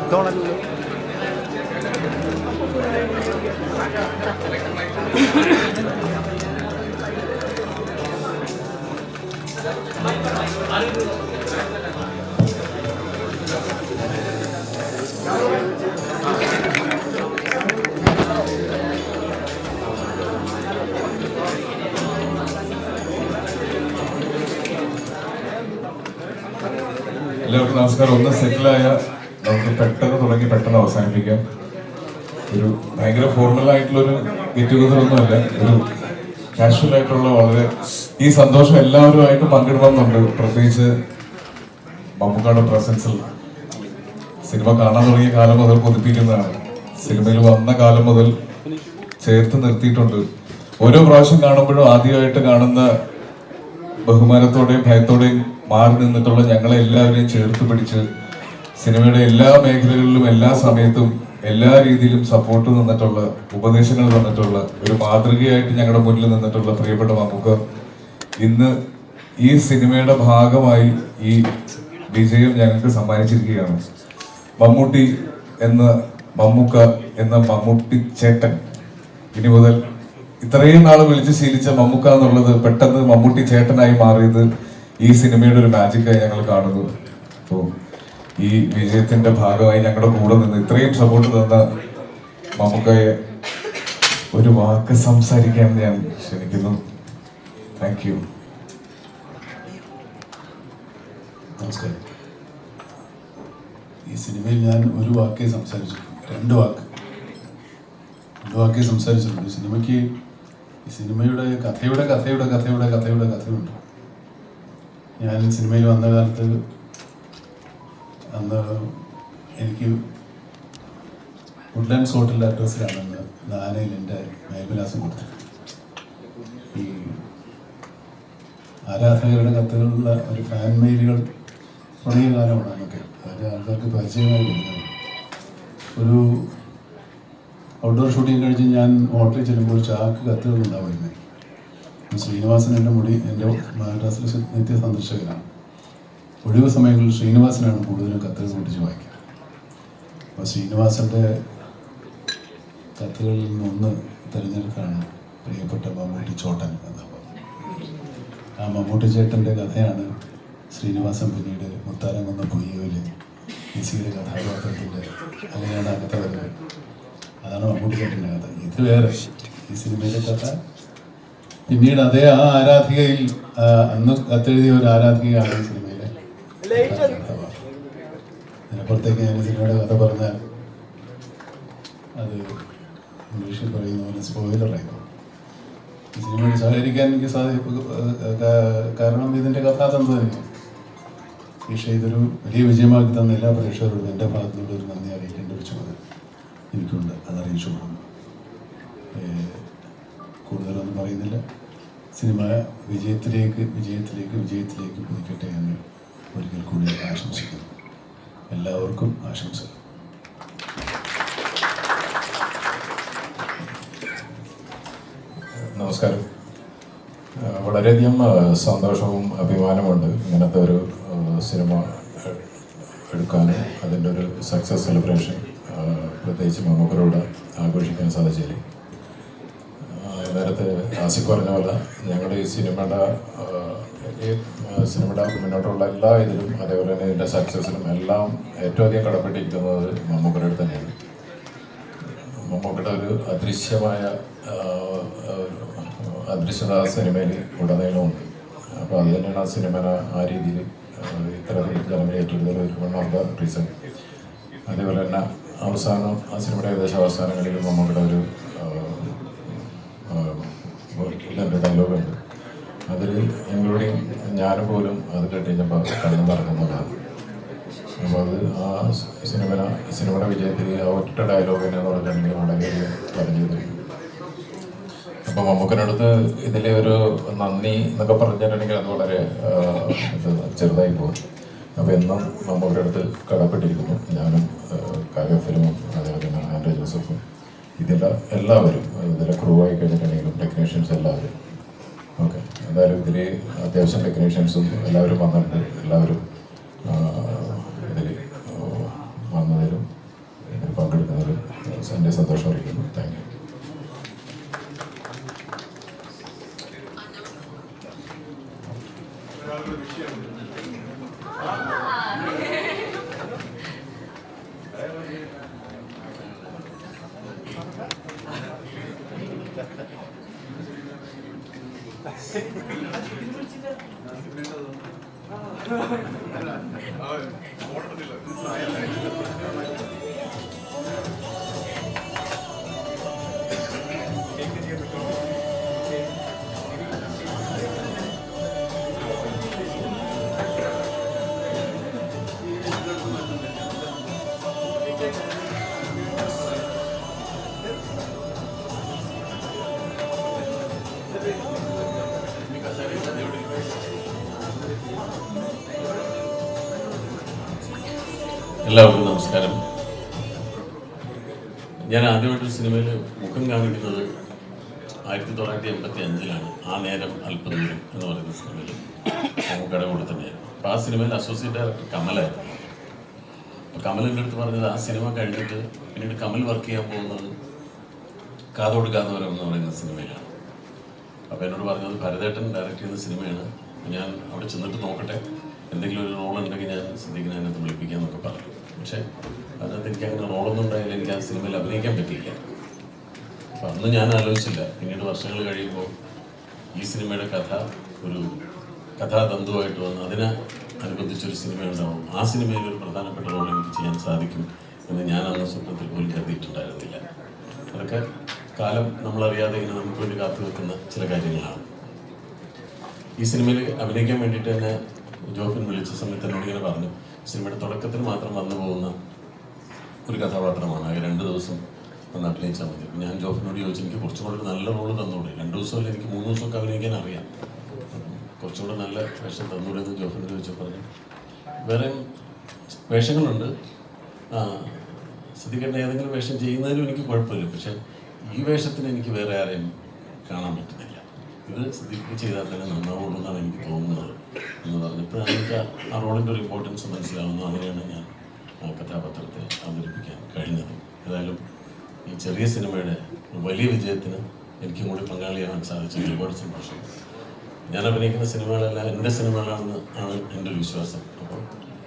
എല്ലാവർക്കും നമസ്കാരം. ഒന്ന് സെറ്റിലായ നമുക്ക് പെട്ടെന്ന് തുടങ്ങി പെട്ടെന്ന് അവസാനിപ്പിക്കാം. ഒരു ഭയങ്കര ഫോർമൽ ആയിട്ടുള്ളൊരു ഗെറ്റ് ടുഗദർ ഒന്നുമല്ല, ഒരു കാഷ്വൽ ആയിട്ടുള്ള വളരെ ഈ സന്തോഷം എല്ലാവരുമായിട്ട് പങ്കിടണമെന്നുണ്ട്. പ്രത്യേകിച്ച് മമ്മൂക്കായുടെ പ്രസൻസിൽ സിനിമ കാണാൻ തുടങ്ങിയ കാലം മുതൽ കൊതിപ്പിക്കുന്നതാണ്. സിനിമയിൽ വന്ന കാലം മുതൽ ചേർത്ത് നിർത്തിയിട്ടുണ്ട്. ഓരോ പ്രാവശ്യം കാണുമ്പോഴും ആദ്യമായിട്ട് കാണുന്ന ബഹുമാനത്തോടെയും ഭയത്തോടെയും മാറി നിന്നിട്ടുള്ള ഞങ്ങളെ എല്ലാവരെയും ചേർത്ത് പിടിച്ച് സിനിമയുടെ എല്ലാ മേഖലകളിലും എല്ലാ സമയത്തും എല്ലാ രീതിയിലും സപ്പോർട്ട് നിന്നിട്ടുള്ള, ഉപദേശങ്ങൾ തന്നിട്ടുള്ള, ഒരു മാതൃകയായിട്ട് ഞങ്ങളുടെ മുന്നിൽ നിന്നിട്ടുള്ള പ്രിയപ്പെട്ട മമ്മൂക്ക ഇന്ന് ഈ സിനിമയുടെ ഭാഗമായി ഈ വിജയം ഞങ്ങൾക്ക് സമ്മാനിച്ചിരിക്കുകയാണ്. മമ്മൂട്ടി എന്ന മമ്മൂക്ക എന്ന മമ്മൂട്ടി ചേട്ടൻ ഇനി മുതൽ ഇത്രയും നാൾ വിളിച്ച് ശീലിച്ച മമ്മൂക്ക എന്നുള്ളത് പെട്ടെന്ന് മമ്മൂട്ടി ചേട്ടനായി മാറിയത് ഈ സിനിമയുടെ ഒരു മാജിക്കായി ഞങ്ങൾ കാണുന്നു. അപ്പോൾ ഈ വിജയത്തിന്റെ ഭാഗമായി ഞങ്ങളുടെ കൂടെ നിന്ന് ഇത്രയും സപ്പോർട്ട് തന്ന മമ്മൂക്കയെ ഒരു വാക്ക് സംസാരിക്കാൻ ഞാൻ ക്ഷണിക്കുന്നു. Thank you. നമസ്കാരം. ഈ സിനിമയിൽ ഞാൻ ഒരു വാക്കേ സംസാരിച്ചിട്ടുണ്ട്, രണ്ട് വാക്കേ സംസാരിച്ചിട്ടുണ്ട്. ഈ സിനിമയുടെ കഥയുണ്ട്. ഞാൻ സിനിമയിൽ വന്ന കാലത്ത് അന്ന് എനിക്ക് വുഡ്ലാൻഡ്സ് ഹോട്ടലിൻ്റെ അഡ്രസ്സിലാണെന്ന് നാനയിൽ എൻ്റെ മേൽവിലാസം കൊടുത്തത്. ഈ ആരാധകരുടെ കത്തുകളുള്ള ഒരു ഫാൻ മെയിലുകൾ തുടങ്ങിയ കാലമാണ് അന്നൊക്കെ. അത് ആൾക്കാർക്ക് പരിചയമായി വരുന്നത്. ഒരു ഔട്ട്ഡോർ ഷൂട്ടിങ് കഴിഞ്ഞ് ഞാൻ ഹോട്ടലിൽ ചെല്ലുമ്പോൾ ചാക്ക് കത്തുകൾ ഉണ്ടാവുന്നത്. ശ്രീനിവാസൻ എൻ്റെ മദ്രാസിൽ നിത്യ സന്ദർശകനാണ്. ഒഴിവ് സമയങ്ങളിൽ ശ്രീനിവാസനാണ് കൂടുതലും കത്തുകൾ പൊട്ടിച്ച് വായിക്കുക. അപ്പോൾ ശ്രീനിവാസൻ്റെ കത്തുകളിൽ നിന്നൊന്ന് തിരഞ്ഞെടുത്താണ് പ്രിയപ്പെട്ട മമ്മൂട്ടി ചോട്ടൻ എന്ന. ആ മമ്മൂട്ടി ചേട്ടൻ്റെ കഥയാണ് ശ്രീനിവാസൻ പിന്നീട് മുത്താരംകുന്ന പൊയ്യോയിലെ ഈസിയുടെ കഥാപാത്രത്തിൻ്റെ അങ്ങനെയാണ് ആ കഥ വരുന്നത്. അതാണ് മമ്മൂട്ടി ചേട്ടൻ്റെ കഥ. ഇത് വേറെ ഈ സിനിമയിലെ കഥ. പിന്നീട് അതേ ആ ആരാധികയിൽ അന്ന് കത്തെഴുതിയ ഒരു ആരാധികയാണ് ഈ സിനിമയിലെ അതിനപ്പുറത്തേക്ക് ഞാൻ സിനിമയുടെ കഥ പറഞ്ഞാൽ അത് ഇംഗ്ലീഷിൽ പറയുന്ന പോലെ സ്പോയിലറായിരുന്നു. ഈ സിനിമയോട് സഹകരിക്കാൻ എനിക്ക് കാരണം ഇതിൻ്റെ കഥാതന്തു തന്നെയാണ്. പക്ഷേ ഇതൊരു വലിയ വിജയമാക്കി തന്ന എല്ലാ പ്രേക്ഷകരോടും എൻ്റെ ഭാഗത്തുനിന്നുള്ള ഒരു നന്ദി അറിയിക്കേണ്ട ഒരു ചുമതല എനിക്കുണ്ട്. അതറിയിച്ചു കൊടുക്കുന്നു. കൂടുതലൊന്നും പറയുന്നില്ല. സിനിമ വിജയത്തിലേക്ക് കുതിക്കട്ടെ എന്ന് ഒരിക്കൽ കൂടി ആശംസിക്കുന്നു. എല്ലാവർക്കും ആശംസകൾ. നമസ്കാരം. വളരെയധികം സന്തോഷവും അഭിമാനമുണ്ട് ഇങ്ങനത്തെ ഒരു സിനിമ എടുക്കാനും അതിൻ്റെ ഒരു സക്സസ് സെലിബ്രേഷൻ പ്രത്യേകിച്ച് മമ്മൂക്കരോട് ആഘോഷിക്കാൻ സാധിച്ചില്ല. നേരത്തെ ആസിഫ് പറഞ്ഞ പോലെ ഞങ്ങളുടെ ഈ സിനിമയുടെ മുന്നോട്ടുള്ള എല്ലാ ഇതിലും അതേപോലെ തന്നെ ഇതിൻ്റെ സക്സസിലും എല്ലാം ഏറ്റവും അധികം കടപ്പെട്ടിരിക്കുന്നത് മമ്മൂക്കയുടെ അടുത്ത് തന്നെയാണ്. മമ്മൂക്കയുടെ ഒരു അദൃശ്യത സിനിമയിൽ ഉടനീളമുണ്ട്. അപ്പോൾ അത് തന്നെയാണ് ആ സിനിമനെ ആ രീതിയിൽ ഇത്തരത്തിൽ ജനങ്ങൾ ഏറ്റെടുത്തൽ ഒരു വൺ ഓഫ് ദ റീസൺ. അതേപോലെ തന്നെ അവസാനം ആ സിനിമയുടെ ഏകദേശം അവസാനങ്ങളിൽ മമ്മൂക്കയുടെ ഒരു ഇതിൻ്റെ ഡയലോഗുണ്ട്. അതിൽ ഞങ്ങളുടെയും ഞാനും പോലും അത് കേട്ടുകഴിഞ്ഞപ്പോൾ കണ്ണു നടക്കുന്നതാണ്. അപ്പോൾ അത് ആ സിനിമയുടെ വിജയത്തിൽ ആ ഒറ്റ ഡയലോഗിനെ പറഞ്ഞിട്ടുണ്ടെങ്കിൽ വളരെയധികം പറഞ്ഞിട്ടുണ്ട്. അപ്പോൾ മമ്മൂക്കനടുത്ത് ഇതിലെ ഒരു നന്ദി എന്നൊക്കെ പറഞ്ഞിട്ടുണ്ടെങ്കിൽ അത് വളരെ ചെറുതായി പോകും. അപ്പോൾ എന്നും മമ്മൂക്കയുടെ അടുത്ത് കടപ്പെട്ടിരിക്കുന്നു. ഞാനും കാവ്യഫിലിമും അതേപോലെ തന്നെ ആൻഡ്രേ ജോസഫും എല്ലാവരും ഇതിലെ ക്രൂ ആയി കഴിഞ്ഞിട്ടുണ്ടെങ്കിലും ടെക്നീഷ്യൻസ് എല്ലാവരും. ഓക്കെ, എന്തായാലും ഇതിൽ അത്യാവശ്യം ടെക്നീഷ്യൻസും എല്ലാവരും വന്നിട്ടുണ്ട്. എല്ലാവരും ഇതിൽ വന്നതിലും എൻ്റെ സന്തോഷം അറിയിക്കുന്നു. Thank you. എല്ലാവർക്കും നമസ്കാരം. ഞാൻ ആദ്യമായിട്ടൊരു സിനിമയിൽ മുഖം കാണിക്കുന്നത് 1985 ആ നേരം അല്പദൂരം എന്ന് പറയുന്ന സിനിമയിൽ മമ്മൂക്കയുടെ കൂടെ തന്നെയായിരുന്നു. അപ്പോൾ ആ സിനിമയിൽ അസോസിയേറ്റ് ഡയറക്ടർ കമലായിരുന്നു. അപ്പോൾ കമലിൻ്റെ അടുത്ത് പറഞ്ഞത് ആ സിനിമ കഴിഞ്ഞിട്ട് പിന്നീട് കമൽ വർക്ക് ചെയ്യാൻ പോകുന്നത് കാതോട് കാതോരം എന്ന് പറയുന്ന സിനിമയിലാണ്. അപ്പോൾ എന്നോട് പറഞ്ഞത് ഭരതേട്ടൻ ഡയറക്റ്റ് ചെയ്യുന്ന സിനിമയാണ്, ഞാൻ അവിടെ ചെന്നിട്ട് നോക്കട്ടെ, എന്തെങ്കിലും ഒരു റോൾ ഉണ്ടെങ്കിൽ ഞാൻ സിദ്ദീഖിനെ അതിനകത്ത് വിളിപ്പിക്കാമെന്നൊക്കെ പറഞ്ഞു. പക്ഷേ അതിനകത്ത് എനിക്ക് അങ്ങനെ റോളൊന്നും ഉണ്ടായില്ല, എനിക്ക് ആ സിനിമയിൽ അഭിനയിക്കാൻ പറ്റിയില്ല. അപ്പം അന്ന് ഞാൻ ആലോചിച്ചില്ല. പിന്നീട് വർഷങ്ങൾ കഴിയുമ്പോൾ ഈ സിനിമയുടെ കഥ ഒരു കഥാതന്തുവായിട്ട് വന്ന് അതിനെ അനുബന്ധിച്ചൊരു സിനിമ ഉണ്ടാവും, ആ സിനിമയിൽ ഒരു പ്രധാനപ്പെട്ട റോൾ എനിക്ക് ചെയ്യാൻ സാധിക്കും എന്ന് ഞാൻ അന്ന് സ്വപ്നത്തിൽ പോലും കരുതിയിട്ടുണ്ടായിരുന്നില്ല. അതൊക്കെ കാലം നമ്മളറിയാതെ ഇങ്ങനെ നമുക്ക് വേണ്ടി കാത്തു വെക്കുന്ന ചില കാര്യങ്ങളാണ്. ഈ സിനിമയിൽ അഭിനയിക്കാൻ വേണ്ടിയിട്ട് തന്നെ ജോഫിൻ വിളിച്ച സമയത്ത് എന്നോട് ഇങ്ങനെ പറഞ്ഞു, സിനിമയുടെ തുടക്കത്തിൽ മാത്രം വന്നു പോകുന്ന ഒരു കഥാപാത്രമാണ്, അത് 2 ദിവസം വന്ന് അഭിനയിച്ചാൽ മതി. ഞാൻ ജോഫിനോട് ചോദിച്ചു, എനിക്ക് കുറച്ചും കൂടെ ഒരു നല്ല റോള് തന്നൂടെ, 2 ദിവസമല്ല എനിക്ക് 3 ദിവസമൊക്കെ അഭിനയിക്കാൻ അറിയാം, കുറച്ചുകൂടെ നല്ല വേഷം തന്നൂടെ എന്ന് ജോഫിനോട് ചോദിച്ചു. പറഞ്ഞു വേറെ വേഷങ്ങളുണ്ട്, സിദ്ദീഖിൻ്റെ ഏതെങ്കിലും വേഷം ചെയ്യുന്നതിലും എനിക്ക് കുഴപ്പമില്ല, പക്ഷേ ഈ വേഷത്തിന് എനിക്ക് വേറെ ആരെയും കാണാൻ പറ്റുന്നില്ല, ഇത് സിദ്ദീഖ് ചെയ്താൽ തന്നെ നന്നാവുള്ളൂ എന്നാണ് എനിക്ക് തോന്നുന്നത് എന്ന് പറഞ്ഞപ്പോഴാണ് എനിക്ക് ആ റോളിൻ്റെ ഒരു ഇമ്പോർട്ടൻസ് മനസ്സിലാവുന്നു. അങ്ങനെയാണ് ഞാൻ ആ കഥാപാത്രത്തെ അവതരിപ്പിക്കാൻ കഴിഞ്ഞത്. ഏതായാലും ഈ ചെറിയ സിനിമയുടെ വലിയ വിജയത്തിന് എനിക്കും കൂടി പങ്കാളിയാവാൻ സാധിച്ചതിൽ ഒരുപാട് സന്തോഷം. ഞാൻ അഭിനയിക്കുന്ന സിനിമകളെല്ലാം എൻ്റെ സിനിമകളാണെന്ന് ആണ് എൻ്റെ ഒരു വിശ്വാസം. അപ്പോൾ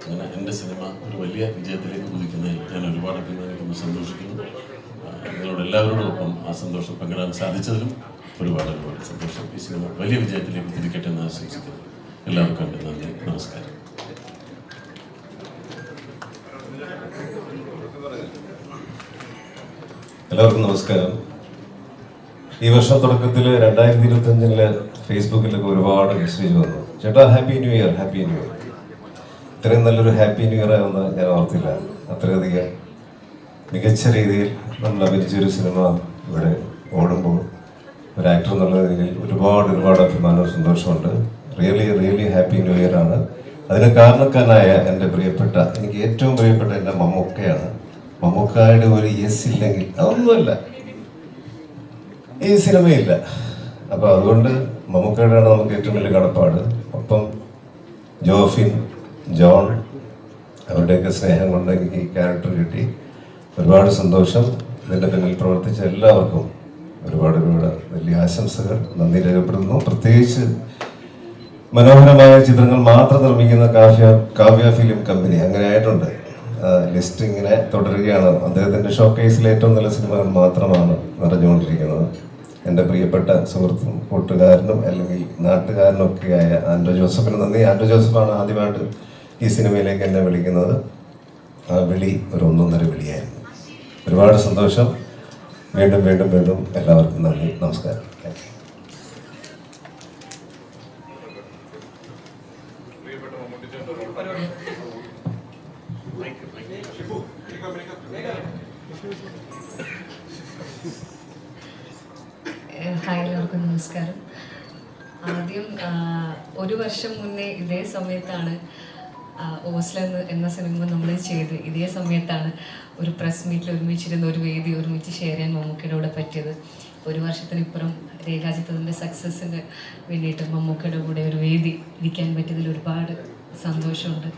അങ്ങനെ എൻ്റെ സിനിമ ഒരു വലിയ വിജയത്തിലേക്ക് കുതിക്കുന്നതിൽ ഞാൻ ഒരുപാട് അഭിമാനിക്കുന്നു, സന്തോഷിക്കുന്നു. നിങ്ങളോട് എല്ലാവരോടൊപ്പം ആ സന്തോഷം പങ്കിടാൻ സാധിച്ചതിലും ഒരുപാട് സന്തോഷം. ഈ സിനിമ വലിയ വിജയത്തിലേക്ക് കുതിക്കട്ടെ എന്ന് ആശംസിക്കുന്നു. എല്ലാവർക്കും എൻ്റെ നന്ദി, നമസ്കാരം. എല്ലാവർക്കും നമസ്കാരം. ഈ വർഷം തുടക്കത്തിൽ 2025 ഫേസ്ബുക്കിലൊക്കെ ഒരുപാട് മെസ്സേജ് വന്നു, ചേട്ടാ happy new year, happy new year. ഇത്രയും നല്ലൊരു ഹാപ്പി ന്യൂ ഇയർ ആവുന്ന ഞാൻ ഓർത്തില്ല. അത്രയധികം മികച്ച രീതിയിൽ നമ്മൾ അഭിനയിച്ചൊരു സിനിമ ഇവിടെ ഓടുമ്പോൾ ഒരു ആക്ടർ എന്നുള്ള രീതിയിൽ ഒരുപാട് അഭിമാനവും സന്തോഷമുണ്ട്. റിയലി ഹാപ്പി ന്യൂ ഇയർ ആണ്. അതിന് കാരണക്കാരനായ എൻ്റെ പ്രിയപ്പെട്ട, എനിക്ക് ഏറ്റവും പ്രിയപ്പെട്ട എൻ്റെ മമ്മൂക്കയാണ്. മമ്മൂക്കായുടെ ഒരു യെസ് ഇല്ലെങ്കിൽ അതൊന്നുമല്ല, ഈ സിനിമയില്ല. അപ്പോൾ അതുകൊണ്ട് മമ്മൂക്കയുടെയാണ് നമുക്ക് ഏറ്റവും വലിയ കടപ്പാട്. ഒപ്പം ജോഫിൻ, ജോൺ, അവരുടെയൊക്കെ സ്നേഹം കൊണ്ട് എനിക്ക് ഈ ക്യാരക്ടർ കിട്ടി. ഒരുപാട് സന്തോഷം. ഇതിൻ്റെ പിന്നിൽ പ്രവർത്തിച്ച എല്ലാവർക്കും ഒരുപാട് വലിയ ആശംസകൾ, നന്ദി രേഖപ്പെടുത്തുന്നു. പ്രത്യേകിച്ച് മനോഹരമായ ചിത്രങ്ങൾ മാത്രം നിർമ്മിക്കുന്ന കാവ്യ ഫിലിം കമ്പനി, അങ്ങനെ ആയിട്ടുണ്ട്. ലിസ്റ്റ് ഇങ്ങനെ തുടരുകയാണ്. അദ്ദേഹത്തിൻ്റെ ഷോക്കേസിലെ ഏറ്റവും നല്ല സിനിമകൾ മാത്രമാണ് നിറഞ്ഞുകൊണ്ടിരിക്കുന്നത്. എൻ്റെ പ്രിയപ്പെട്ട സുഹൃത്തും കൂട്ടുകാരനും അല്ലെങ്കിൽ നാട്ടുകാരനും ഒക്കെയായ ആൻഡ്രോ ജോസഫിന് നന്ദി. ആൻഡ്രോ ജോസഫാണ് ആദ്യമായിട്ട് ഈ സിനിമയിലേക്ക് എന്നെ വിളിക്കുന്നത്. ആ വിളി ഒരു 1.5 വിളിയായിരുന്നു. ഒരുപാട് സന്തോഷം. വീണ്ടും എല്ലാവർക്കും നന്ദി, നമസ്കാരം. Thank you. ഹായ്, എല്ലാവർക്കും നമസ്കാരം. ആദ്യം 1 വർഷം മുന്നേ ഇതേ സമയത്താണ് ഓസ്ല എന്ന സിനിമ നമ്മൾ ചെയ്ത്, ഇതേ സമയത്താണ് ഒരു പ്രസ് മീറ്റിൽ ഒരുമിച്ചിരുന്ന ഒരു വേദി ഒരുമിച്ച് ഷെയർ ചെയ്യാൻ മമ്മൂക്കയുടെ കൂടെ പറ്റിയത്. 1 വർഷത്തിനിപ്പുറം രേഖാചിത്രത്തിൻ്റെ സക്സസ്സിന് വേണ്ടിയിട്ട് മമ്മൂക്കയുടെ കൂടെ ഒരു വേദി ഇരിക്കാൻ പറ്റിയതിൽ ഒരുപാട് സന്തോഷമുണ്ട്.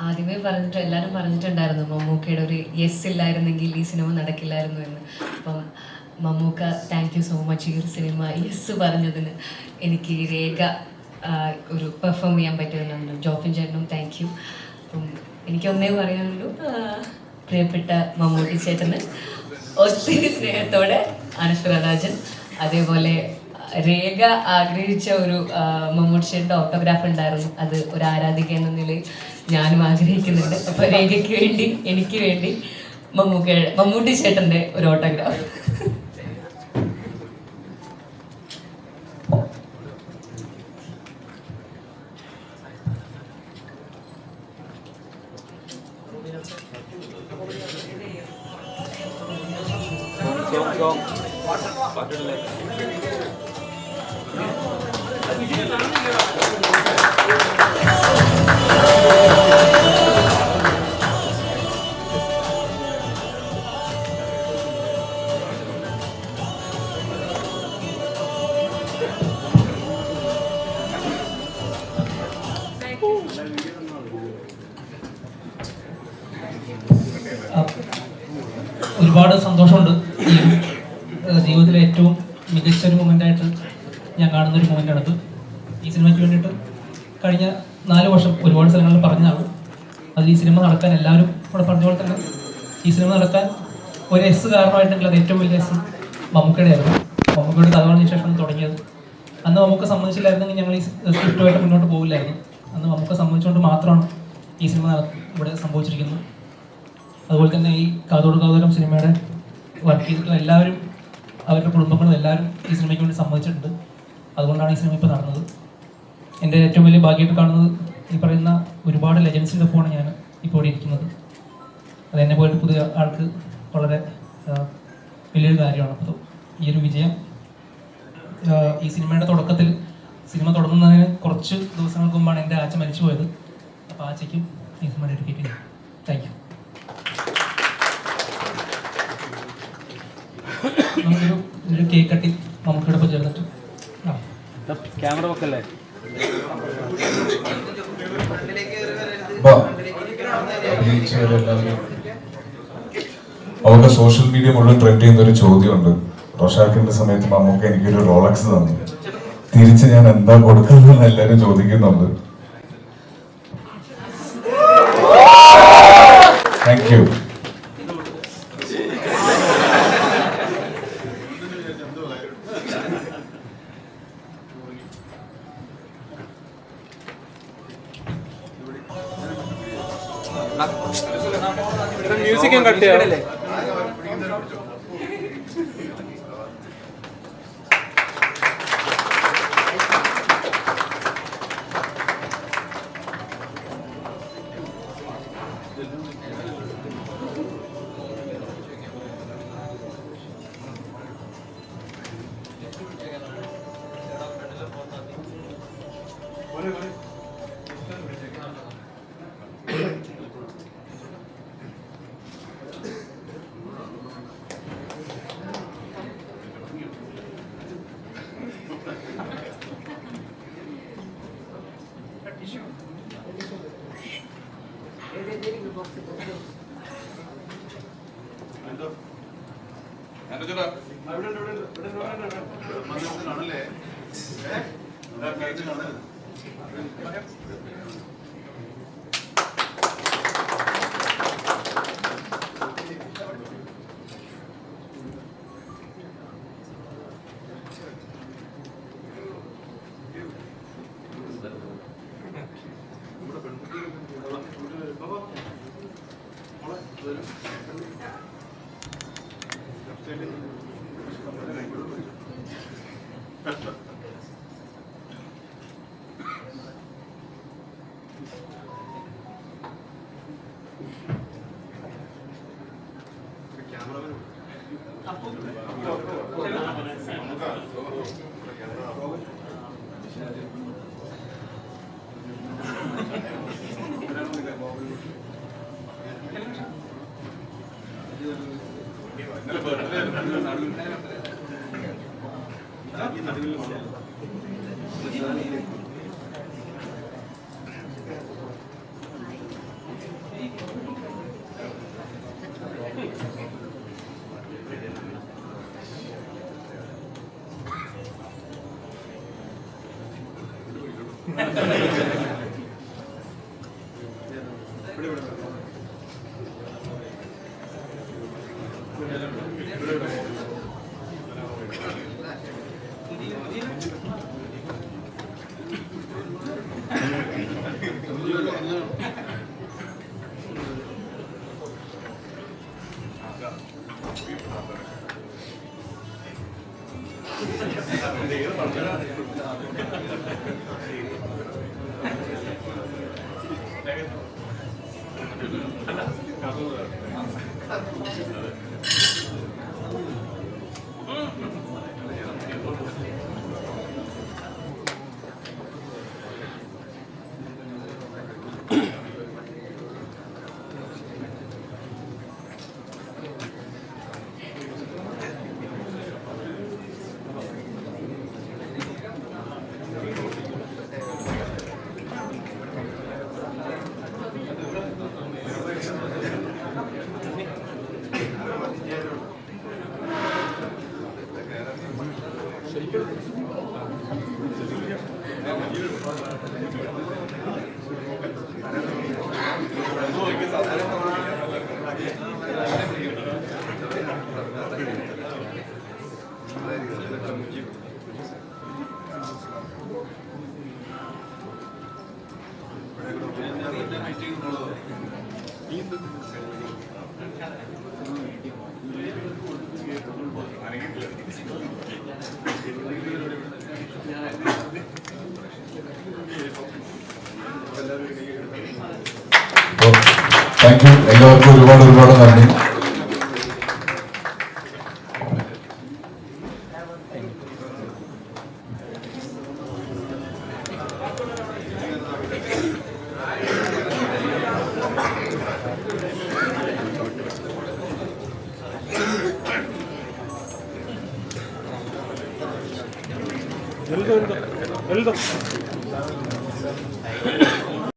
ആദ്യമേ പറഞ്ഞിട്ട് എല്ലാവരും പറഞ്ഞിട്ടുണ്ടായിരുന്നു മമ്മൂക്കയുടെ ഒരു യെസ് ഇല്ലായിരുന്നെങ്കിൽ ഈ സിനിമ നടക്കില്ലായിരുന്നു എന്ന്. അപ്പം Mammukka thank you so much ഈ ഒരു സിനിമ യെസ് പറഞ്ഞതിന്. എനിക്ക് രേഖ ഒരു പെർഫോം ചെയ്യാൻ പറ്റിയതിനുണ്ട്. ജോഫിൻ ചേട്ടനും താങ്ക് യു. അപ്പം എനിക്കൊന്നേ പറയാനുള്ളൂ, പ്രിയപ്പെട്ട മമ്മൂട്ടി ചേട്ടന് ഒത്തിരി സ്നേഹത്തോടെ അനശ്വര രാജൻ. അതേപോലെ രേഖ ആഗ്രഹിച്ച ഒരു മമ്മൂട്ടി ചേട്ടൻ്റെ ഓട്ടോഗ്രാഫ് ഉണ്ടായിരുന്നു. അത് ഒരു ആരാധിക എന്ന നിലയിൽ ഞാനും ആഗ്രഹിക്കുന്നുണ്ട്. അപ്പോൾ രേഖയ്ക്ക് വേണ്ടി എനിക്ക് വേണ്ടി മമ്മൂട്ടി ചേട്ടൻ്റെ ഒരു ഓട്ടോഗ്രാഫ്. ഒരുപാട് സന്തോഷമുണ്ട്. ഈ ജീവിതത്തിലെ ഏറ്റവും മികച്ചൊരു മൊമെൻ്റായിട്ട് ഞാൻ കാണുന്നൊരു മൊമെൻ്റാണത്. ഈ സിനിമയ്ക്ക് വേണ്ടിയിട്ട് കഴിഞ്ഞ 4 വർഷം ഒരുപാട് സ്ഥലങ്ങളിൽ പറഞ്ഞതാണ്. അതിൽ ഈ സിനിമ നടക്കാൻ എല്ലാവരും ഇവിടെ പറഞ്ഞ പോലെ തന്നെ ഈ സിനിമ നടക്കാൻ ഒരു എസ് കാരണമായിട്ടുണ്ടെങ്കിൽ അത് ഏറ്റവും വലിയ എസ് മമ്മൂക്കയുടെ ആയിരുന്നു. മമ്മൂക്കയുടെ കഥ പറഞ്ഞ ശേഷം തുടങ്ങിയത്. അന്ന് നമുക്ക് സമ്മതിച്ചില്ലായിരുന്നെങ്കിൽ ഞങ്ങൾ ഈ സ്ക്രിപ്റ്റുമായിട്ട് മുന്നോട്ട് പോകില്ലായിരുന്നു. അന്ന് നമുക്ക് സമ്മതിച്ചുകൊണ്ട് മാത്രമാണ് ഈ സിനിമ ഇവിടെ സംഭവിച്ചിരിക്കുന്നത്. അതുപോലെ തന്നെ ഈ കാതോട് കാതോരം സിനിമയുടെ വർക്ക് ചെയ്തിട്ടുള്ള എല്ലാവരും അവരുടെ കുടുംബങ്ങളും എല്ലാവരും ഈ സിനിമയ്ക്ക് വേണ്ടി സമ്മതിച്ചിട്ടുണ്ട്. അതുകൊണ്ടാണ് ഈ സിനിമ ഇപ്പോൾ നടന്നത്. എൻ്റെ ഏറ്റവും വലിയ ഭാഗ്യമായിട്ട് കാണുന്നത് ഈ പറയുന്ന ഒരുപാട് ലെജൻസിൻ്റെ ഒപ്പമാണ് ഞാൻ ഇപ്പോൾ ഇവിടെ ഇരിക്കുന്നത്. അതെന്നെ പോയിട്ട് പുതിയ ആൾക്ക് വളരെ വലിയൊരു കാര്യമാണ്. അപ്പോൾ ഈ ഒരു വിജയം ഈ സിനിമയുടെ തുടക്കത്തിൽ സിനിമ തുടങ്ങുന്നതിന് കുറച്ച് ദിവസങ്ങൾക്ക് മുമ്പാണ് എൻ്റെ ആച്ച മരിച്ചു പോയത്. അപ്പോൾ ആച്ചയ്ക്കും ഈ സിനിമ ഡെഡിക്കേറ്റ് ചെയ്യും. Thank you. നമുക്കൊരു കേക്ക് കട്ടി നമുക്കിവിടെ ഇപ്പോൾ ചേർന്നിട്ട് ക്യാമറ വെക്കല്ലേ? അവരുടെ സോഷ്യൽ മീഡിയ മുഴുവൻ ട്രെൻഡ് ചെയ്യുന്ന ഒരു ചോദ്യമുണ്ട്. റോഷാക്കിന്റെ സമയത്ത് മമ്മൂക്ക എനിക്കൊരു റോളക്സ് തന്നു, തിരിച്ച് ഞാൻ എന്താ കൊടുക്കുന്നതെന്ന് എല്ലാവരും ചോദിക്കുന്നുണ്ട്. Thank you. മ്യൂസിക്കും കട്ട് ചെയ്യാറില്ലേ? Thank you. എല്ലാവർക്കും ഒരുപാട് നന്ദി. വെൽക്കം